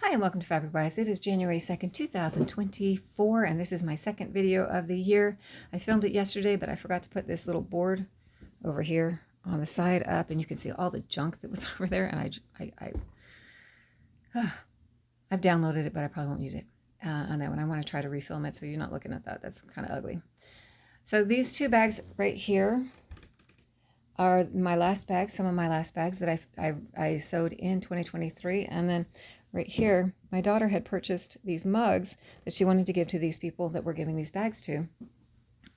Hi and welcome to Fabric Bias. It is January 2nd, 2024, and this is my second video of the year. I filmed it yesterday, but I forgot to put this little board over here on the side up, and you can see all the junk that was over there, and I've downloaded it, but I probably won't use it on that one. I want to try to refilm it so you're not looking at that. That's kind of ugly. So these two bags right here are my last bags, some of my last bags that I sewed in 2023, and then right here, my daughter had purchased these mugs that she wanted to give to these people that we're giving these bags to.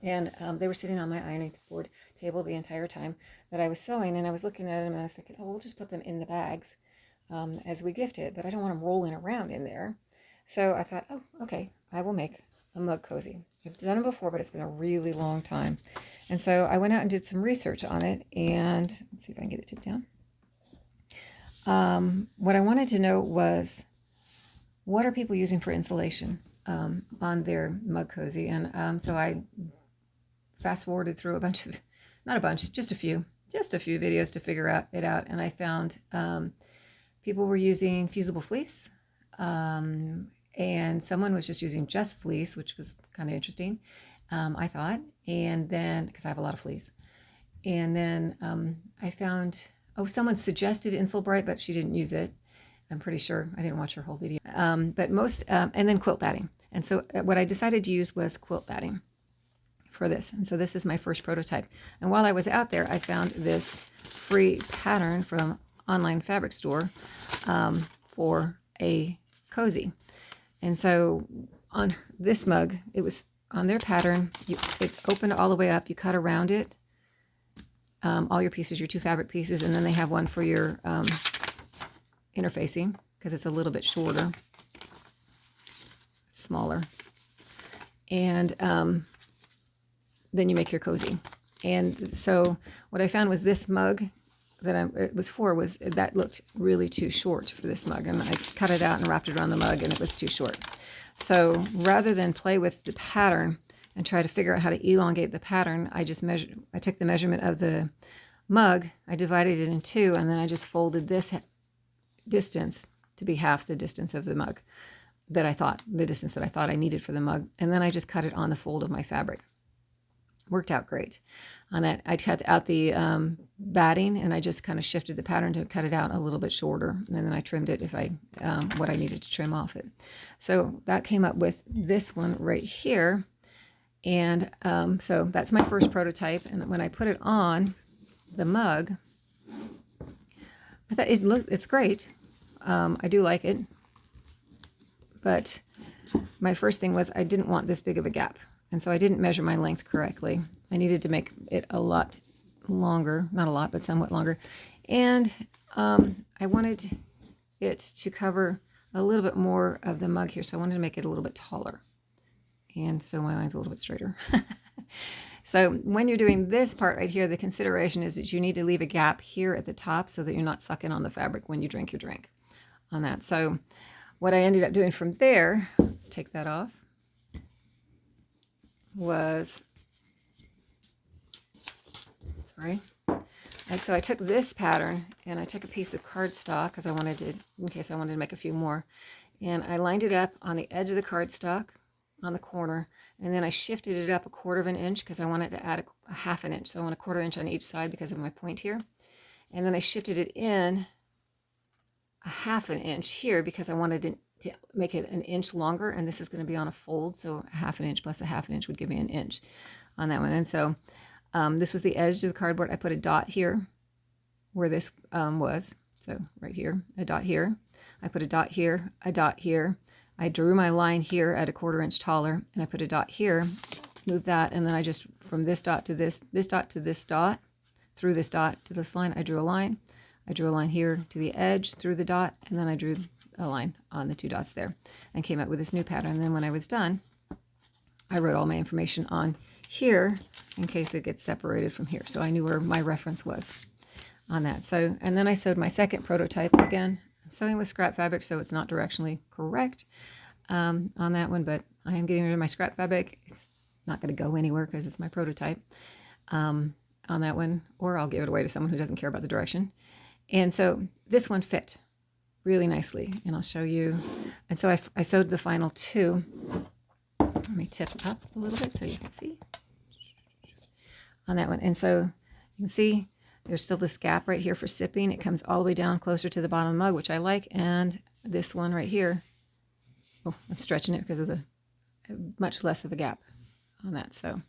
And they were sitting on my ironing board table the entire time that I was sewing. And I was looking at them and I was thinking, oh, we'll just put them in the bags as we gift it. But I don't want them rolling around in there. So I thought, oh, okay, I will make a mug cozy. I've done it before, but it's been a really long time. And so I went out and did some research on it. And let's see if I can get it tipped down. What I wanted to know was, what are people using for insulation on their mug cozy? And so I fast forwarded through a bunch of, not a bunch, just a few videos to figure it out. And I found people were using fusible fleece, and someone was just using just fleece, which was kind of interesting, I thought. And then, because I have a lot of fleece. And then I found, someone suggested Insulbrite, but she didn't use it. I'm pretty sure. I didn't watch her whole video. But most, and then quilt batting. And so what I decided to use was quilt batting for this. And so this is my first prototype. And while I was out there, I found this free pattern from Online Fabric Store for a cozy. And so on this mug, it was on their pattern. It's opened all the way up. You cut around it. All your pieces, your two fabric pieces, and then they have one for your interfacing because it's a little bit shorter, smaller. And then you make your cozy. And so what I found was this mug that it was for was that looked really too short for this mug, and I cut it out and wrapped it around the mug, and it was too short. So rather than play with the pattern and try to figure out how to elongate the pattern, I took the measurement of the mug, I divided it in two, and then I just folded this distance to be half the distance of the mug the distance that I thought I needed for the mug. And then I just cut it on the fold of my fabric. Worked out great. On that, I cut out the batting, and I just kind of shifted the pattern to cut it out a little bit shorter. And then I trimmed it what I needed to trim off it. So that came up with this one right here. And so that's my first prototype. And when I put it on the mug, I thought it's great. I do like it. But my first thing was I didn't want this big of a gap. And so I didn't measure my length correctly. I needed to make it a lot longer, not a lot, but somewhat longer. And I wanted it to cover a little bit more of the mug here. So I wanted to make it a little bit taller. And so my line's a little bit straighter. So when you're doing this part right here, the consideration is that you need to leave a gap here at the top so that you're not sucking on the fabric when you drink your drink on that. So what I ended up doing from there, let's take that off, was, sorry. And so I took this pattern and I took a piece of cardstock because in case I wanted to make a few more. And I lined it up on the edge of the cardstock on the corner, and then I shifted it up 1/4 of an inch because I wanted to add a 1/2 an inch. So I want 1/4 inch on each side because of my point here. And then I shifted it in 1/2 an inch here because I wanted to make it an inch longer, and this is going to be on a fold, so 1/2 an inch plus 1/2 an inch would give me an inch on that one. And so this was the edge of the cardboard. I put a dot here where this was, so right here, a dot here. I put a dot here, a dot here. I drew my line here at 1/4 inch taller, and I put a dot here, moved that, and then I just, from this dot to this dot to this dot, through this dot to this line, I drew a line. I drew a line here to the edge through the dot, and then I drew a line on the two dots there and came up with this new pattern. And then when I was done, I wrote all my information on here in case it gets separated from here. So I knew where my reference was on that. So, and then I sewed my second prototype again. I'm sewing with scrap fabric, so it's not directionally correct on that one, but I am getting rid of my scrap fabric. It's not going to go anywhere because it's my prototype on that one, or I'll give it away to someone who doesn't care about the direction. And so this one fit really nicely. And I'll show you. And so I sewed the final 2. Let me tip up a little bit so you can see on that one. And so you can see there's still this gap right here for sipping. It comes all the way down closer to the bottom of the mug, which I like. And this one right here, oh, I'm stretching it because of the much less of a gap on that. So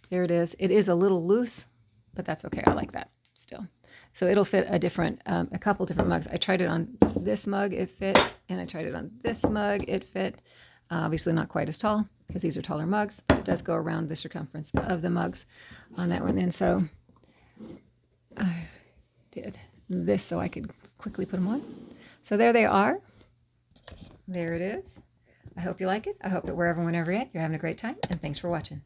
there it is. It is a little loose, but that's okay. I like that still. So it'll fit a couple different mugs. I tried it on this mug, it fit, and I tried it on this mug, it fit. Obviously not quite as tall because these are taller mugs, but it does go around the circumference of the mugs on that one. And so I did this so I could quickly put them on. So there they are. There it is. I hope you like it. I hope that wherever, whenever you're at, you're having a great time, and thanks for watching.